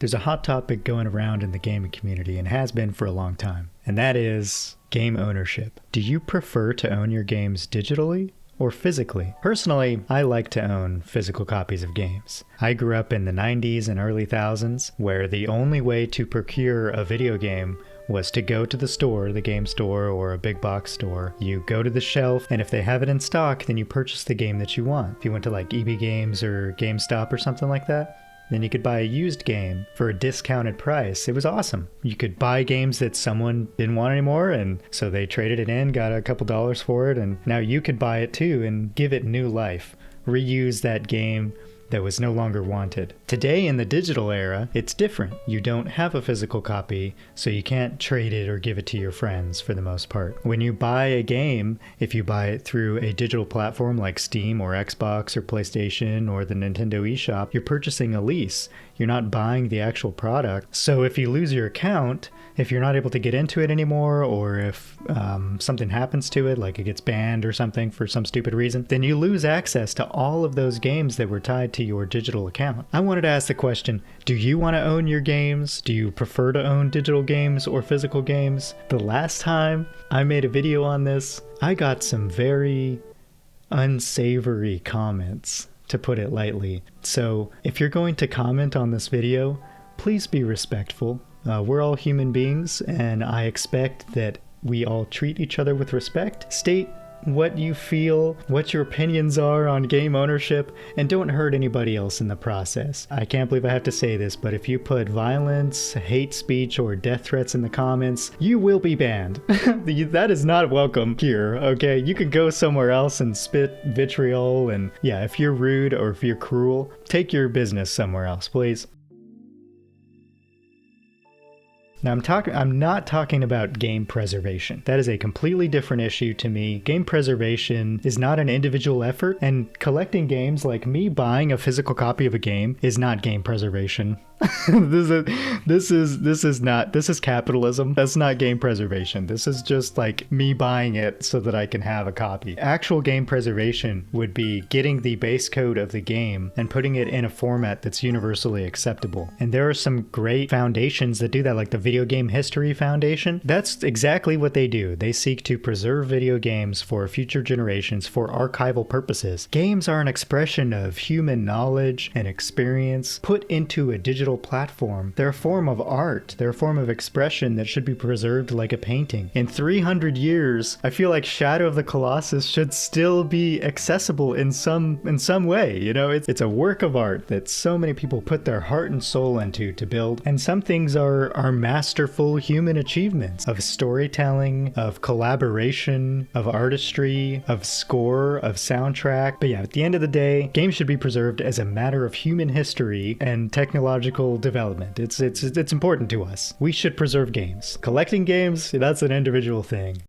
There's a hot topic going around in the gaming community and has been for a long time, and that is game ownership. Do you prefer to own your games digitally or physically? Personally, I like to own physical copies of games. I grew up in the 90s and early thousands, where the only way to procure a video game was to go to the store, the game store or a big box store. You go to the shelf, and if they have it in stock, then you purchase the game that you want. If you went to like EB Games or GameStop or something like that, then you could buy a used game for a discounted price. It was awesome. You could buy games that someone didn't want anymore, and so they traded it in, got a couple dollars for it, and now you could buy it too and give it new life. Reuse that game that was no longer wanted. Today in the digital era, it's different. You don't have a physical copy, so you can't trade it or give it to your friends for the most part. When you buy a game, if you buy it through a digital platform like Steam or Xbox or PlayStation or the Nintendo eShop, you're purchasing a lease. You're not buying the actual product. So if you lose your account, if you're not able to get into it anymore, or if something happens to it, like it gets banned or something for some stupid reason, then you lose access to all of those games that were tied to your digital account. I wanted to ask the question, do you want to own your games? Do you prefer to own digital games or physical games? The last time I made a video on this, I got some very unsavory comments, to put it lightly. So if you're going to comment on this video, please be respectful. We're all human beings, and I expect that we all treat each other with respect. State what you feel, what your opinions are on game ownership, and don't hurt anybody else in the process. I can't believe I have to say this, but if you put violence, hate speech, or death threats in the comments, you will be banned. That is not welcome here, okay? You could go somewhere else and spit vitriol, and yeah, if you're rude or if you're cruel, take your business somewhere else, please. Now I'm not talking about game preservation. That is a completely different issue to me. Game preservation is not an individual effort, and collecting games, like me buying a physical copy of a game, is not game preservation. This is capitalism. That's not game preservation. This is just like me buying it so that I can have a copy. Actual game preservation would be getting the base code of the game and putting it in a format that's universally acceptable. And there are some great foundations that do that, like the Video Game History Foundation. That's exactly what they do. They seek to preserve video games for future generations for archival purposes. Games are an expression of human knowledge and experience put into a digital platform. They're a form of art. They're a form of expression that should be preserved like a painting. In 300 years, I feel like Shadow of the Colossus should still be accessible in some way. You know, it's a work of art that so many people put their heart and soul into to build. And some things are masterful human achievements of storytelling, of collaboration, of artistry, of score, of soundtrack. But yeah, at the end of the day, games should be preserved as a matter of human history and technological development. It's important to us. We should preserve games. Collecting games, that's an individual thing.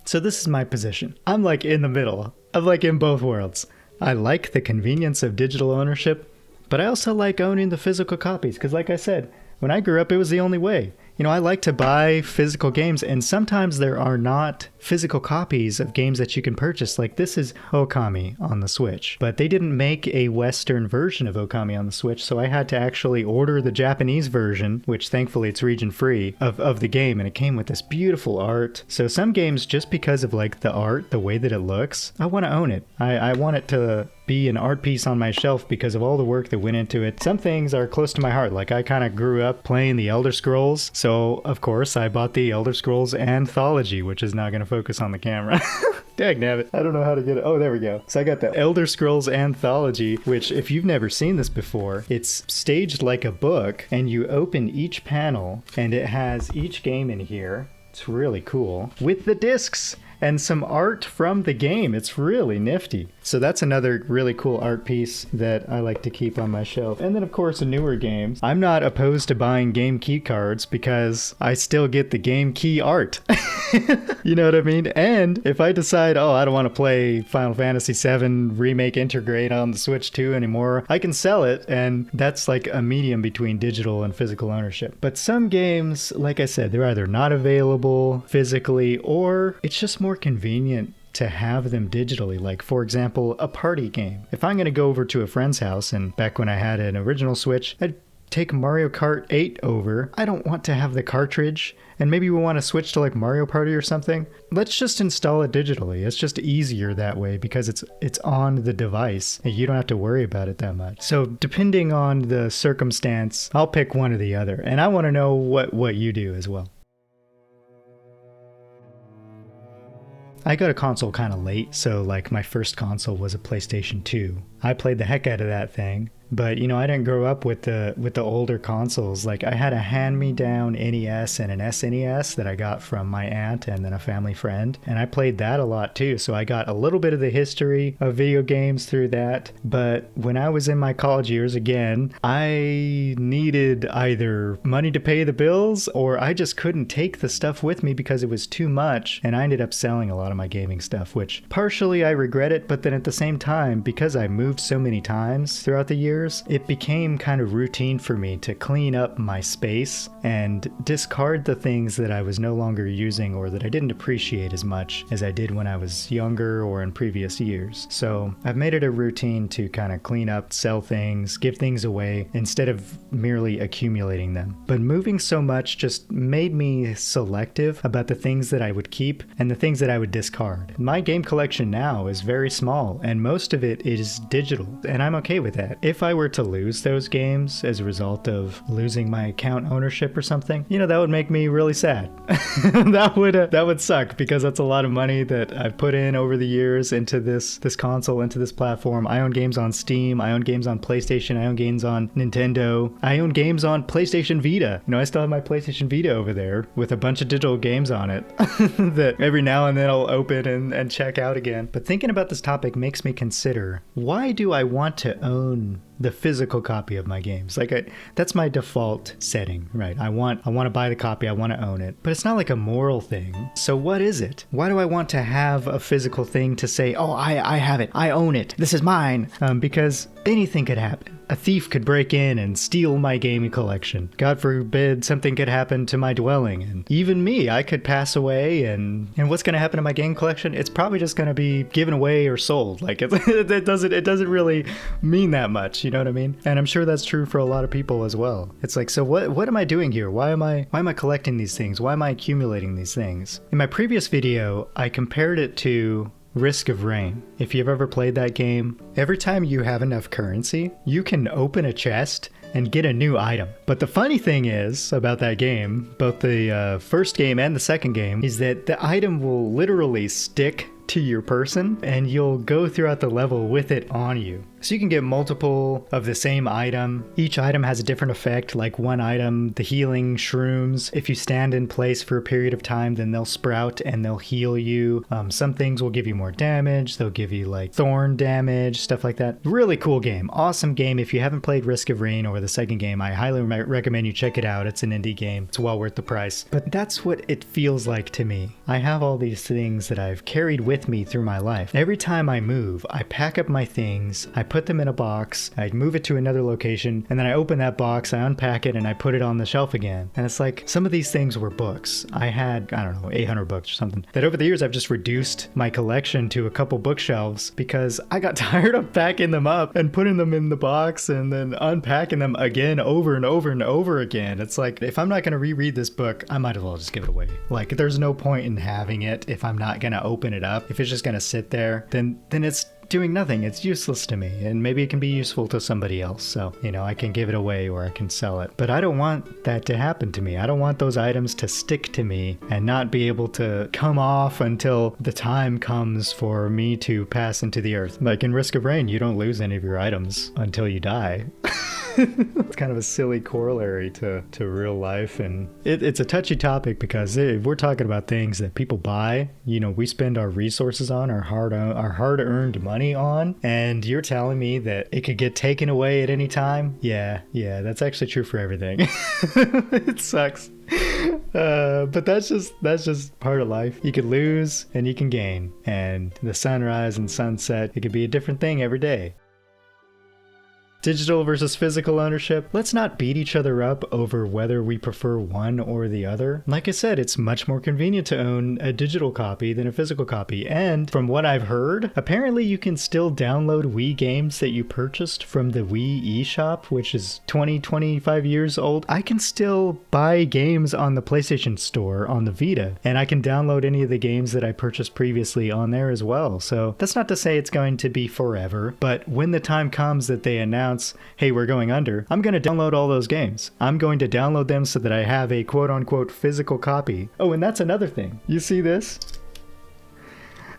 So this is my position. I'm like in the middle. I'm like in both worlds. I like the convenience of digital ownership, but I also like owning the physical copies, because like I said, when I grew up, it was the only way. You know, I like to buy physical games, and sometimes there are not physical copies of games that you can purchase. Like this is Okami on the Switch, but they didn't make a Western version of Okami on the Switch, so I had to actually order the Japanese version, which thankfully it's region free, of the game, and it came with this beautiful art. So some games, just because of like the art, the way that it looks, I want to own it. I want it to be an art piece on my shelf because of all the work that went into it. Some things are close to my heart. Like I kind of grew up playing the Elder Scrolls, so of course I bought the Elder Scrolls Anthology, which is not going to focus on the camera. Dagnabbit. I don't know how to get it. Oh, there we go. So I got the Elder Scrolls Anthology, which if you've never seen this before, it's staged like a book, and you open each panel and it has each game in here. It's really cool. With the discs and some art from the game. It's really nifty. So that's another really cool art piece that I like to keep on my shelf. And then of course the newer games. I'm not opposed to buying game key cards because I still get the game key art. You know what I mean? And if I decide, oh, I don't want to play Final Fantasy VII Remake Integrate on the Switch 2 anymore, I can sell it, and that's like a medium between digital and physical ownership. But some games, like I said, they're either not available physically or it's just more convenient to have them digitally. Like, for example, a party game. If I'm going to go over to a friend's house, and back when I had an original Switch, I'd take Mario Kart 8 over, I don't want to have the cartridge, and maybe we want to switch to like Mario Party or something. Let's just install it digitally. It's just easier that way because it's on the device and you don't have to worry about it that much. So depending on the circumstance, I'll pick one or the other. And I want to know what you do as well. I got a console kind of late, so like my first console was a PlayStation 2. I played the heck out of that thing. But, you know, I didn't grow up with the older consoles. Like, I had a hand-me-down NES and an SNES that I got from my aunt and then a family friend. And I played that a lot, too. So I got a little bit of the history of video games through that. But when I was in my college years, again, I needed either money to pay the bills or I just couldn't take the stuff with me because it was too much. And I ended up selling a lot of my gaming stuff, which partially I regret it. But then at the same time, because I moved so many times throughout the years, it became kind of routine for me to clean up my space and discard the things that I was no longer using or that I didn't appreciate as much as I did when I was younger or in previous years. So I've made it a routine to kind of clean up, sell things, give things away instead of merely accumulating them. But moving so much just made me selective about the things that I would keep and the things that I would discard. My game collection now is very small and most of it is digital, and I'm okay with that. If I were to lose those games as a result of losing my account ownership or something, you know, that would make me really sad. that would suck because that's a lot of money that I've put in over the years into this console, into this platform. I own games on Steam, I own games on PlayStation, I own games on Nintendo, I own games on PlayStation Vita. You know, I still have my PlayStation Vita over there with a bunch of digital games on it that every now and then I'll open and check out again. But thinking about this topic makes me consider, why do I want to own the physical copy of my games? Like, that's my default setting, right? I want to buy the copy, I want to own it, but it's not like a moral thing. So what is it? Why do I want to have a physical thing to say, oh, I have it, I own it, this is mine? Because anything could happen. A thief could break in and steal my gaming collection. God forbid something could happen to my dwelling, and even me, I could pass away, and what's going to happen to my game collection? It's probably just going to be given away or sold. Like, it doesn't really mean that much, you know what I mean? And I'm sure that's true for a lot of people as well. It's like, so what am I doing here? Why am I collecting these things? Why am I accumulating these things? In my previous video, I compared it to Risk of Rain. If you've ever played that game, every time you have enough currency, you can open a chest and get a new item. But the funny thing is about that game, both the first game and the second game, is that the item will literally stick to your person and you'll go throughout the level with it on you. So you can get multiple of the same item. Each item has a different effect, like one item, the healing shrooms. If you stand in place for a period of time, then they'll sprout and they'll heal you. Some things will give you more damage. They'll give you like thorn damage, stuff like that. Really cool game. Awesome game. If you haven't played Risk of Rain or the second game, I highly recommend you check it out. It's an indie game. It's well worth the price. But that's what it feels like to me. I have all these things that I've carried with me through my life. Every time I move, I pack up my things, I put them in a box, I move it to another location, and then I open that box, I unpack it, and I put it on the shelf again. And it's like, some of these things were books. I had, I don't know, 800 books or something, that over the years I've just reduced my collection to a couple bookshelves because I got tired of packing them up and putting them in the box and then unpacking them again over and over and over again. It's like, if I'm not going to reread this book, I might as well just give it away. Like, there's no point in having it if I'm not going to open it up. If it's just going to sit there, then it's doing nothing. It's useless to me, and maybe it can be useful to somebody else. So, you know, I can give it away or I can sell it. But I don't want that to happen to me. I don't want those items to stick to me and not be able to come off until the time comes for me to pass into the earth. Like in Risk of Rain, you don't lose any of your items until you die. It's kind of a silly corollary to real life, and it's a touchy topic because if we're talking about things that people buy, you know, we spend our resources on, our hard-earned money on, and you're telling me that it could get taken away at any time? Yeah, that's actually true for everything. It sucks. But that's just part of life. You could lose and you can gain, and the sunrise and sunset, it could be a different thing every day. Digital versus physical ownership. Let's not beat each other up over whether we prefer one or the other. Like I said, it's much more convenient to own a digital copy than a physical copy. And from what I've heard, apparently you can still download Wii games that you purchased from the Wii eShop, which is 25 years old. I can still buy games on the PlayStation Store on the Vita, and I can download any of the games that I purchased previously on there as well. So that's not to say it's going to be forever, but when the time comes that they announce, hey, we're going under, I'm going to download all those games. I'm going to download them so that I have a quote-unquote physical copy. Oh, and that's another thing. You see this?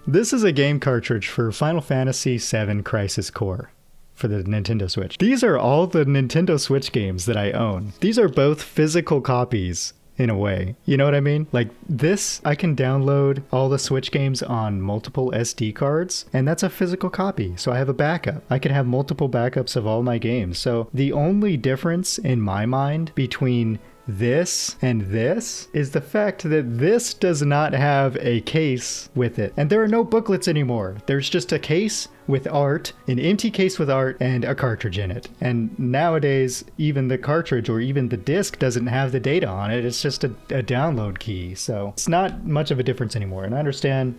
This is a game cartridge for Final Fantasy VII Crisis Core for the Nintendo Switch. These are all the Nintendo Switch games that I own. These are both physical copies in a way. You know what I mean? Like this, I can download all the Switch games on multiple SD cards, and that's a physical copy. So I have a backup. I can have multiple backups of all my games. So the only difference in my mind between this and this is the fact that this does not have a case with it. And there are no booklets anymore. There's just a case with art, an empty case with art, and a cartridge in it. And nowadays, even the cartridge or even the disc doesn't have the data on it. It's just a download key. So it's not much of a difference anymore. And I understand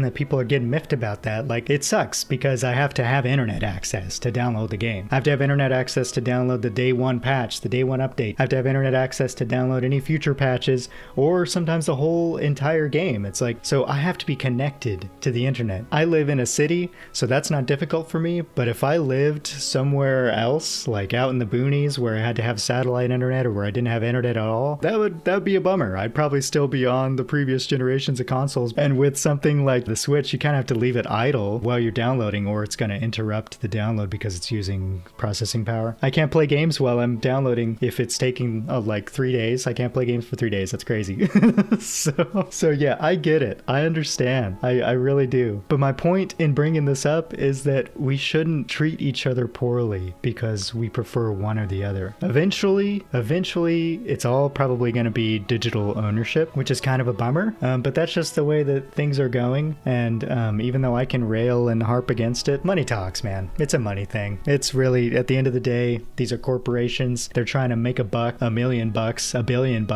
that people are getting miffed about that. Like, it sucks because I have to have internet access to download the game. I have to have internet access to download the day one patch, the day one update. I have to have internet access to download any future patches, or sometimes the whole entire game. It's like, so I have to be connected to the internet. I live in a city, so that's not difficult for me, but if I lived somewhere else, like out in the boonies where I had to have satellite internet or where I didn't have internet at all, that would be a bummer. I'd probably still be on the previous generations of consoles. And with something like the Switch, you kind of have to leave it idle while you're downloading, or it's going to interrupt the download because it's using processing power. I can't play games while I'm downloading if it's taking like 3 days. I can't play games for 3 days. That's crazy. So yeah, I get it. I understand. I really do. But my point in bringing this up is that we shouldn't treat each other poorly because we prefer one or the other. Eventually, it's all probably going to be digital ownership, which is kind of a bummer. But that's just the way that things are going. And even though I can rail and harp against it, money talks, man. It's a money thing. It's really, at the end of the day, these are corporations. They're trying to make a buck, $1 million, $1 billion.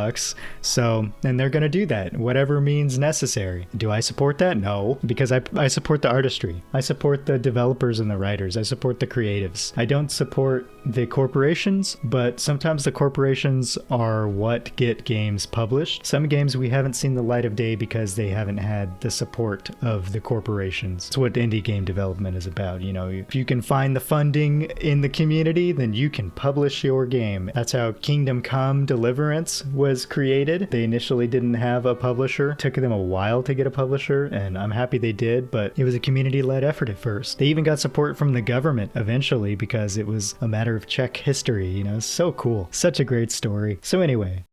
So, and they're going to do that, whatever means necessary. Do I support that? No, because I support the artistry. I support the developers and the writers. I support the creatives. I don't support the corporations, but sometimes the corporations are what get games published. Some games we haven't seen the light of day because they haven't had the support of the corporations. It's what indie game development is about. You know, if you can find the funding in the community, then you can publish your game. That's how Kingdom Come Deliverance was created. They initially didn't have a publisher. It took them a while to get a publisher, and I'm happy they did, but it was a community-led effort at first. They even got support from the government eventually because it was a matter of Czech history. You know, so cool. Such a great story. So anyway.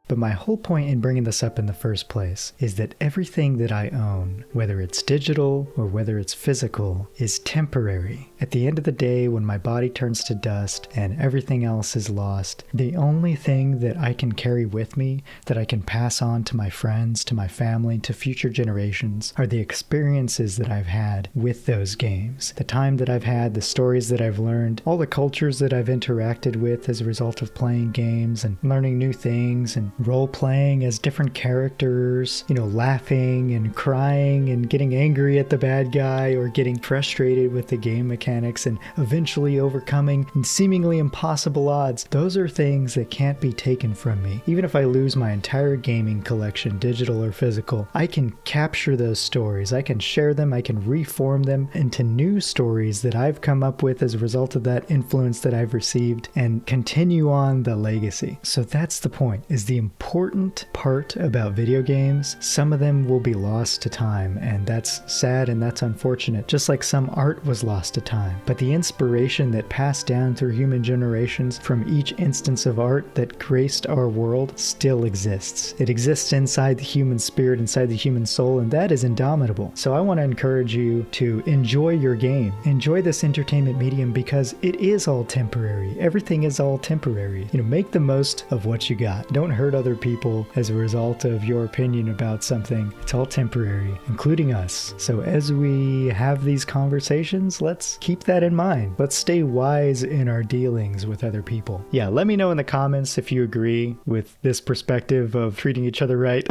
But my whole point in bringing this up in the first place is that everything that I own, whether it's digital or whether it's physical, is temporary. At the end of the day, when my body turns to dust and everything else is lost, the only thing that I can carry with me, that I can pass on to my friends, to my family, to future generations, are the experiences that I've had with those games. The time that I've had, the stories that I've learned, all the cultures that I've interacted with as a result of playing games and learning new things and role-playing as different characters, you know, laughing and crying and getting angry at the bad guy or getting frustrated with the game mechanics and eventually overcoming seemingly impossible odds. Those are things that can't be taken from me. Even if I lose my entire gaming collection, digital or physical, I can capture those stories. I can share them. I can reform them into new stories that I've come up with as a result of that influence that I've received and continue on the legacy. So that's the point, is the important part about video games. Some of them will be lost to time, and that's sad and that's unfortunate, just like some art was lost to time. But the inspiration that passed down through human generations from each instance of art that graced our world still exists. It exists inside the human spirit, inside the human soul, and that is indomitable. So I want to encourage you to enjoy your game. Enjoy this entertainment medium because it is all temporary. Everything is all temporary. You know, make the most of what you got. Don't hurt hurt other people as a result of your opinion about something. It's all temporary, including us. So as we have these conversations, let's keep that in mind. Let's stay wise in our dealings with other people. Yeah, let me know in the comments if you agree with this perspective of treating each other right.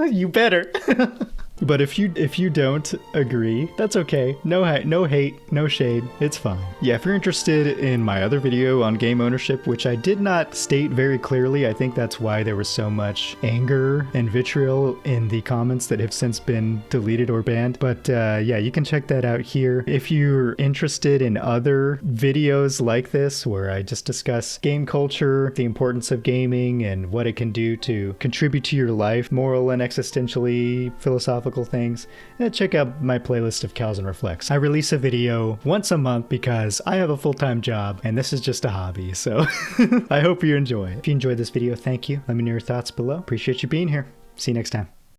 You better. But if you don't agree, that's okay. No hate, no shade. It's fine. Yeah, if you're interested in my other video on game ownership, which I did not state very clearly, I think that's why there was so much anger and vitriol in the comments that have since been deleted or banned. But yeah, you can check that out here. If you're interested in other videos like this, where I just discuss game culture, the importance of gaming, and what it can do to contribute to your life, moral and existentially philosophical things, check out my playlist of Cows and Reflects. I release a video once a month because I have a full-time job and this is just a hobby, so I hope you enjoy it. If you enjoyed this video, thank you. Let me know your thoughts below. Appreciate you being here. See you next time.